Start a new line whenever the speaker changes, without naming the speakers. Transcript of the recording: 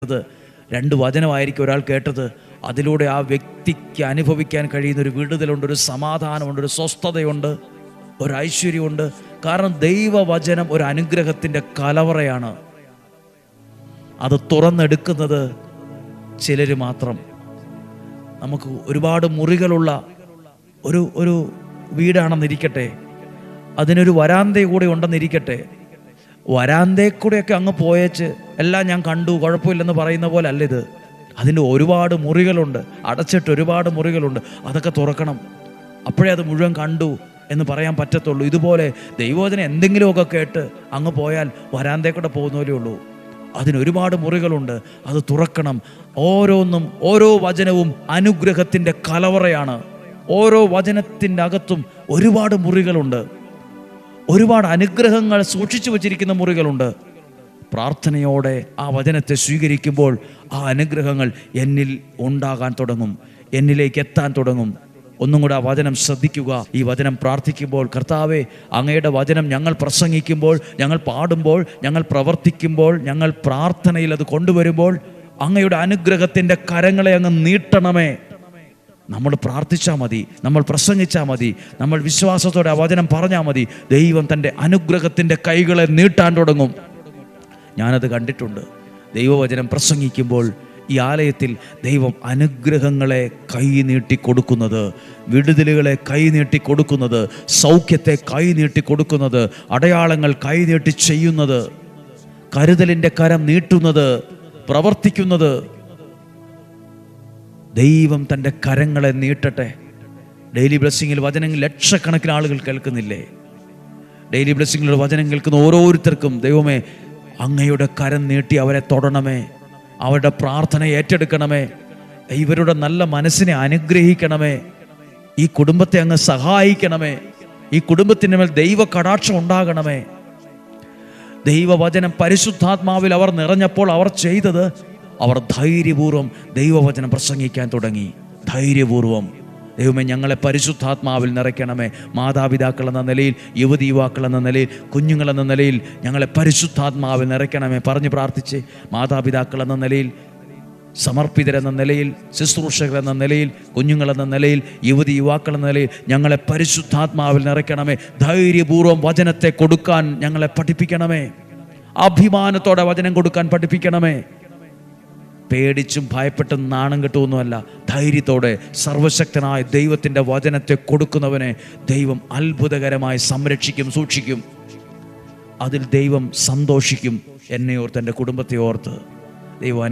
രണ്ട് വചനമായിരിക്കും ഒരാൾ കേട്ടത്. അതിലൂടെ ആ വ്യക്തിക്ക് അനുഭവിക്കാൻ കഴിയുന്ന ഒരു വിടുതലുണ്ട്, ഒരു സമാധാനമുണ്ട്, ഒരു സ്വസ്ഥതയുണ്ട്, ഒരു ഐശ്വര്യമുണ്ട്. കാരണം ദൈവവചനം ഒരു അനുഗ്രഹത്തിൻ്റെ കലവറയാണ്. അത് തുറന്നെടുക്കുന്നത് ചിലർ മാത്രം. നമുക്ക് ഒരുപാട് മുറികളുള്ള ഒരു വീടാണെന്നിരിക്കട്ടെ, അതിനൊരു വരാന്ത കൂടെ ഉണ്ടെന്നിരിക്കട്ടെ. വരാന്തയിൽ കൂടെയൊക്കെ അങ്ങ് പോയേച്ച് എല്ലാം ഞാൻ കണ്ടു, കുഴപ്പമില്ലെന്ന് പറയുന്ന പോലെ അല്ല ഇത്. അതിൻ്റെ ഒരുപാട് മുറികളുണ്ട്, അടച്ചിട്ട് ഒരുപാട് മുറികളുണ്ട്. അതൊക്കെ തുറക്കണം, അപ്പോഴേ അത് മുഴുവൻ കണ്ടു എന്ന് പറയാൻ പറ്റത്തുള്ളൂ. ഇതുപോലെ ദൈവവചനം എന്തെങ്കിലുമൊക്കെ കേട്ട് അങ്ങ് പോയാൽ വരാന്തയിൽ കൂടെ പോകുന്ന പോലെ ഉള്ളൂ. അതിനൊരുപാട് മുറികളുണ്ട്, അത് തുറക്കണം. ഓരോന്നും, ഓരോ വചനവും അനുഗ്രഹത്തിൻ്റെ കലവറയാണ്. ഓരോ വചനത്തിൻ്റെ അകത്തും ഒരുപാട് മുറികളുണ്ട്, ഒരുപാട് അനുഗ്രഹങ്ങൾ സൂക്ഷിച്ചു വച്ചിരിക്കുന്ന മുറികളുണ്ട്. പ്രാർത്ഥനയോടെ ആ വചനത്തെ സ്വീകരിക്കുമ്പോൾ ആ അനുഗ്രഹങ്ങൾ എന്നിൽ ഉണ്ടാകാൻ തുടങ്ങും, എന്നിലേക്ക് എത്താൻ തുടങ്ങും. ഒന്നും കൂടെ ആ വചനം ശ്രദ്ധിക്കുക. ഈ വചനം പ്രാർത്ഥിക്കുമ്പോൾ, കർത്താവേ, അങ്ങയുടെ വചനം ഞങ്ങൾ പ്രസംഗിക്കുമ്പോൾ, ഞങ്ങൾ പാടുമ്പോൾ, ഞങ്ങൾ പ്രവർത്തിക്കുമ്പോൾ, ഞങ്ങൾ പ്രാർത്ഥനയിൽ അത് കൊണ്ടുവരുമ്പോൾ അങ്ങയുടെ അനുഗ്രഹത്തിൻ്റെ കരങ്ങളെ അങ്ങ് നീട്ടണമേ. നമ്മൾ പ്രാർത്ഥിച്ചാൽ മതി, നമ്മൾ പ്രസംഗിച്ചാൽ മതി, നമ്മൾ വിശ്വാസത്തോടെ ആ വചനം പറഞ്ഞാൽ മതി. ദൈവം തൻ്റെ അനുഗ്രഹത്തിൻ്റെ കൈകളെ നീട്ടാൻ തുടങ്ങും. ഞാനത് കണ്ടിട്ടുണ്ട്. ദൈവവചനം പ്രസംഗിക്കുമ്പോൾ ഈ ആലയത്തിൽ ദൈവം അനുഗ്രഹങ്ങളെ കൈ നീട്ടി കൊടുക്കുന്നത്, വിടുതലുകളെ കൈ നീട്ടി കൊടുക്കുന്നത്, സൗഖ്യത്തെ കൈ നീട്ടി കൊടുക്കുന്നത്, അടയാളങ്ങൾ കൈ നീട്ടി ചെയ്യുന്നത്, കരുതലിൻ്റെ കരം നീട്ടുന്നത്, പ്രവർത്തിക്കുന്നത്. ദൈവം തൻ്റെ കരങ്ങളെ നീട്ടട്ടെ. ഡെയിലി ബ്ലെസ്സിങ്ങിൽ വചനങ്ങൾ ലക്ഷക്കണക്കിന് ആളുകൾ കേൾക്കുന്നില്ലേ? ഡെയിലി ബ്ലെസ്സിങ്ങിലുള്ള വചനം കേൾക്കുന്ന ഓരോരുത്തർക്കും ദൈവമേ അങ്ങയുടെ കരം നീട്ടി അവരെ തൊടണമേ, അവരുടെ പ്രാർത്ഥന ഏറ്റെടുക്കണമേ, ഇവരുടെ നല്ല മനസ്സിനെ അനുഗ്രഹിക്കണമേ, ഈ കുടുംബത്തെ അങ്ങ് സഹായിക്കണമേ, ഈ കുടുംബത്തിൻ്റെ മേൽ ദൈവ കടാക്ഷം ഉണ്ടാകണമേ. ദൈവവചനം പരിശുദ്ധാത്മാവിൽ അവർ നിറഞ്ഞപ്പോൾ അവർ ചെയ്തത്, അവർ ധൈര്യപൂർവ്വം ദൈവവചനം പ്രസംഗിക്കാൻ തുടങ്ങി. ധൈര്യപൂർവ്വം, ദൈവമേ ഞങ്ങളെ പരിശുദ്ധാത്മാവിൽ നിറയ്ക്കണമേ. മാതാപിതാക്കൾ എന്ന നിലയിൽ, യുവതി യുവാക്കൾ എന്ന നിലയിൽ, കുഞ്ഞുങ്ങളെന്ന നിലയിൽ ഞങ്ങളെ പരിശുദ്ധാത്മാവിൽ നിറയ്ക്കണമേ. പറഞ്ഞ് പ്രാർത്ഥിച്ച്, മാതാപിതാക്കൾ എന്ന നിലയിൽ, സമർപ്പിതരെന്ന നിലയിൽ, ശുശ്രൂഷകരെന്ന നിലയിൽ, കുഞ്ഞുങ്ങളെന്ന നിലയിൽ, യുവതി യുവാക്കൾ എന്ന നിലയിൽ ഞങ്ങളെ പരിശുദ്ധാത്മാവിൽ നിറയ്ക്കണമേ. ധൈര്യപൂർവ്വം വചനത്തെ കൊടുക്കാൻ ഞങ്ങളെ പഠിപ്പിക്കണമേ. അഭിമാനത്തോടെ വചനം കൊടുക്കാൻ പഠിപ്പിക്കണമേ. പേടിച്ചും ഭയപ്പെട്ടും നാണം കെട്ടുമൊന്നുമല്ല, ധൈര്യത്തോടെ സർവശക്തനായ ദൈവത്തിൻ്റെ വചനത്തെ കൊടുക്കുന്നവനെ ദൈവം അത്ഭുതകരമായി സംരക്ഷിക്കും, സൂക്ഷിക്കും. അതിൽ ദൈവം സന്തോഷിക്കും. എന്നെ ഓർത്ത്, എൻ്റെ കുടുംബത്തെ ഓർത്ത് ദൈവം